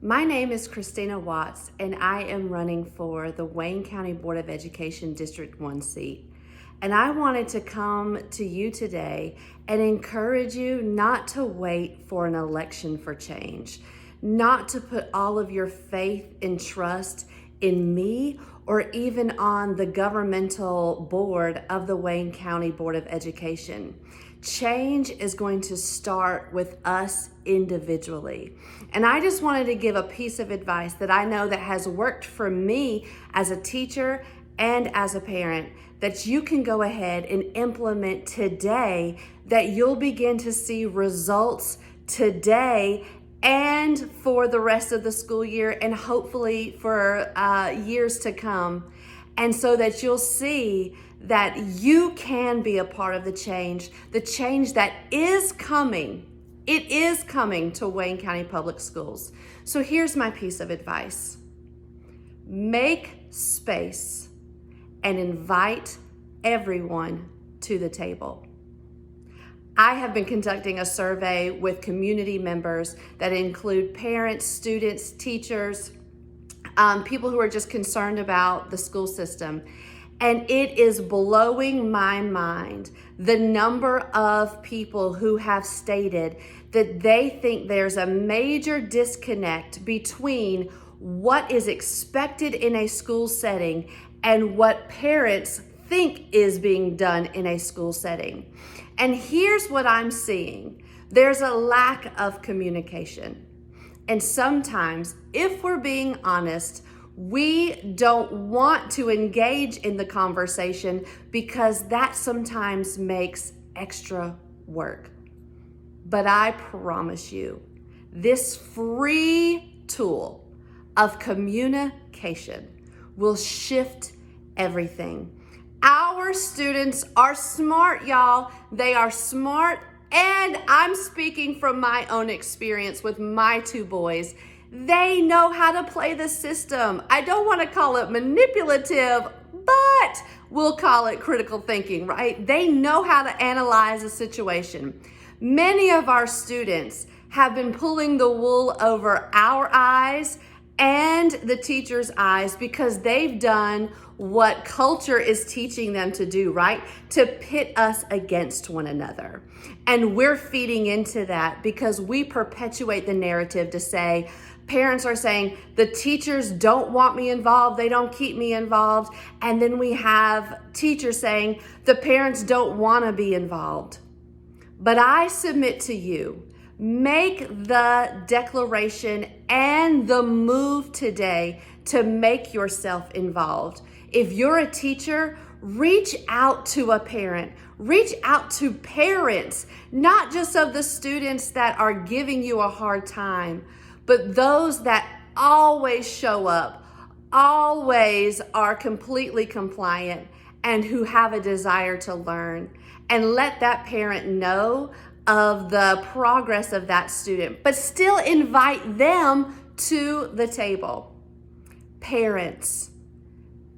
My name is Christina Watts, and I am running for the Wayne County Board of Education District 1 seat. And I wanted to come to you today and encourage you not to wait for an election for change, not to put all of your faith and trust in me or even on the governmental board of the Wayne County Board of Education. Change is going to start with us individually. And I just wanted to give a piece of advice that I know that has worked for me as a teacher and as a parent that you can go ahead and implement today, that you'll begin to see results today and for the rest of the school year and hopefully for years to come. And so that you'll see that you can be a part of the change that is coming. It is coming to Wayne County Public Schools. So here's my piece of advice. Make space and invite everyone to the table. I have been conducting a survey with community members that include parents, students, teachers, people who are just concerned about the school system. And it is blowing my mind the number of people who have stated that they think there's a major disconnect between what is expected in a school setting and what parents think is being done in a school setting. And here's what I'm seeing. There's a lack of communication. And sometimes, if we're being honest, we don't want to engage in the conversation because that sometimes makes extra work. But I promise you, this free tool of communication will shift everything. Our students are smart, y'all. They are smart, and I'm speaking from my own experience with my two boys. They know how to play the system. I don't want to call it manipulative, but we'll call it critical thinking, right? They know how to analyze a situation. Many of our students have been pulling the wool over our eyes and the teacher's eyes because they've done what culture is teaching them to do, right? To pit us against one another. And we're feeding into that because we perpetuate the narrative to say, parents are saying, the teachers don't want me involved, they don't keep me involved. And then we have teachers saying, the parents don't want to be involved. But I submit to you, make the declaration and the move today to make yourself involved. If you're a teacher, reach out to a parent. Reach out to parents, not just of the students that are giving you a hard time, but those that always show up, always are completely compliant, and who have a desire to learn. And let that parent know of the progress of that student, but still invite them to the table. Parents,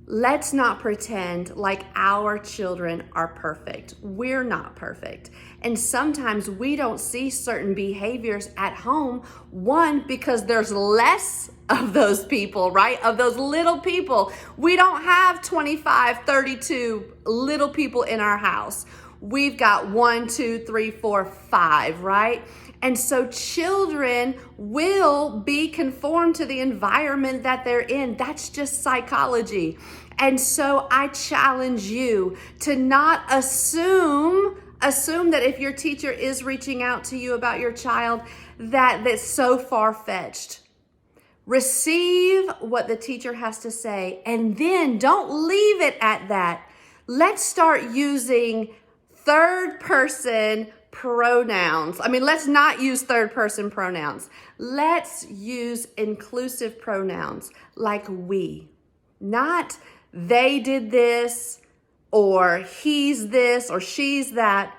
let's not pretend like our children are perfect. We're not perfect. And sometimes we don't see certain behaviors at home, one, because there's less of those people, right? Of those little people. We don't have 25, 32 little people in our house. We've got 1, 2, 3, 4, 5, right? And so children will be conformed to the environment that they're in. That's just psychology. And so I challenge you to not assume that if your teacher is reaching out to you about your child, that's so far-fetched. Receive what the teacher has to say, and then don't leave it at that. Let's start using third person pronouns. Let's not use third person pronouns. Let's use inclusive pronouns like we, not they did this or he's this or she's that.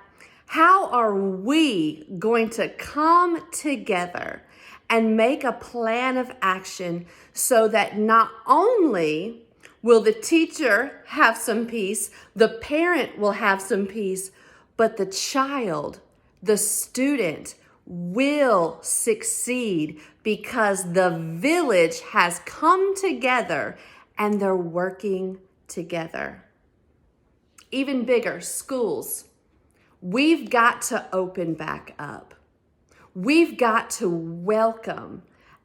How are we going to come together and make a plan of action so that not only will the teacher have some peace, the parent will have some peace, but the child, the student, will succeed because the village has come together and they're working together. Even bigger, schools. We've got to open back up. We've got to welcome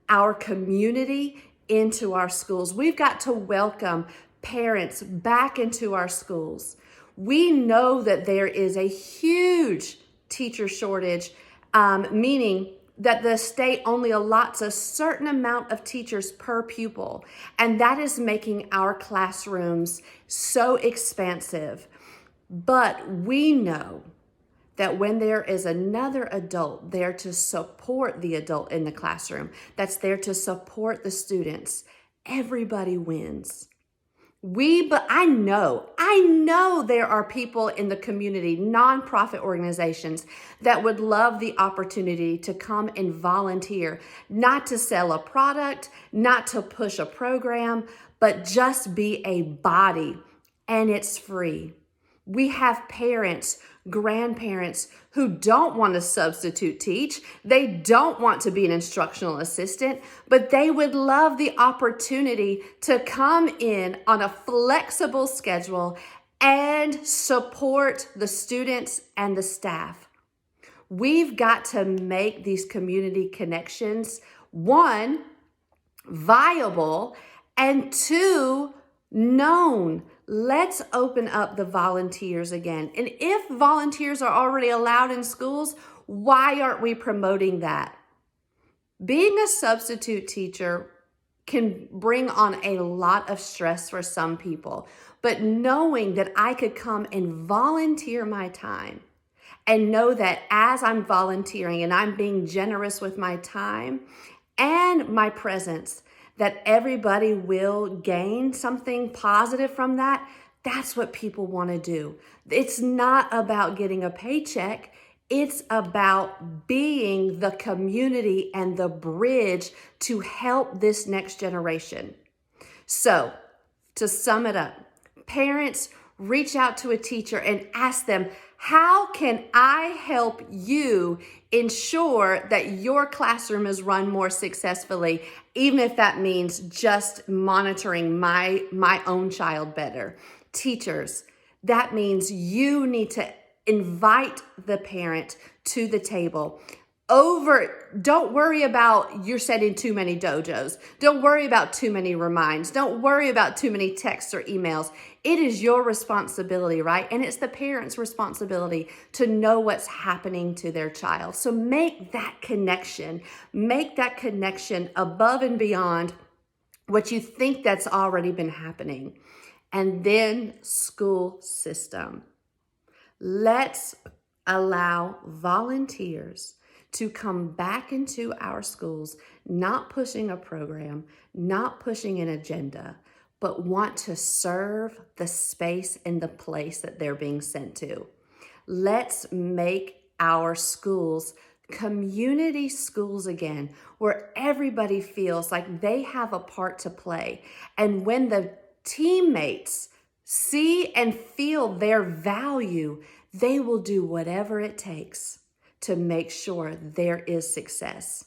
our community into our schools. We've got to welcome parents back into our schools. We know that there is a huge teacher shortage, meaning that the state only allots a certain amount of teachers per pupil, and that is making our classrooms so expansive. But we know that when there is another adult there to support the adult in the classroom, that's there to support the students, everybody wins. But I know there are people in the community, nonprofit organizations that would love the opportunity to come and volunteer, not to sell a product, not to push a program, but just be a body, and it's free. We have parents, grandparents who don't want to substitute teach. They don't want to be an instructional assistant, but they would love the opportunity to come in on a flexible schedule and support the students and the staff. We've got to make these community connections, one, viable, and two, known. Let's open up the volunteers again. And if volunteers are already allowed in schools, why aren't we promoting that? Being a substitute teacher can bring on a lot of stress for some people, but knowing that I could come and volunteer my time and know that as I'm volunteering and I'm being generous with my time and my presence, that everybody will gain something positive from that, that's what people want to do. It's not about getting a paycheck. It's about being the community and the bridge to help this next generation. So, to sum it up, parents, reach out to a teacher and ask them, how can I help you ensure that your classroom is run more successfully, even if that means just monitoring my own child better? Teachers, that means you need to invite the parent to the table. Don't worry about you're setting too many dojos. Don't worry about too many reminds. Don't worry about too many texts or emails. It is your responsibility, right? And it's the parent's responsibility to know what's happening to their child. So make that connection. Make that connection above and beyond what you think that's already been happening. And then school system. Let's allow volunteers to come back into our schools, not pushing a program, not pushing an agenda, but want to serve the space and the place that they're being sent to. Let's make our schools community schools again, where everybody feels like they have a part to play. And when the teammates see and feel their value, they will do whatever it takes to make sure there is success.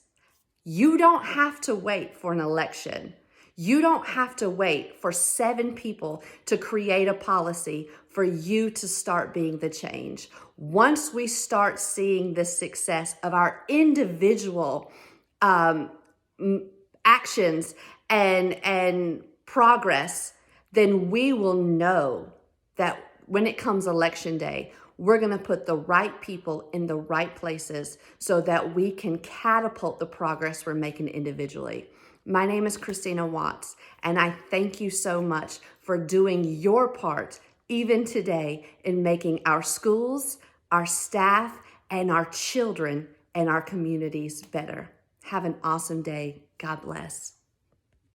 You don't have to wait for an election. You don't have to wait for 7 people to create a policy for you to start being the change. Once we start seeing the success of our individual actions and progress, then we will know that when it comes election day, we're going to put the right people in the right places so that we can catapult the progress we're making individually. My name is Christina Watts, and I thank you so much for doing your part, even today, in making our schools, our staff, and our children and our communities better. Have an awesome day. God bless.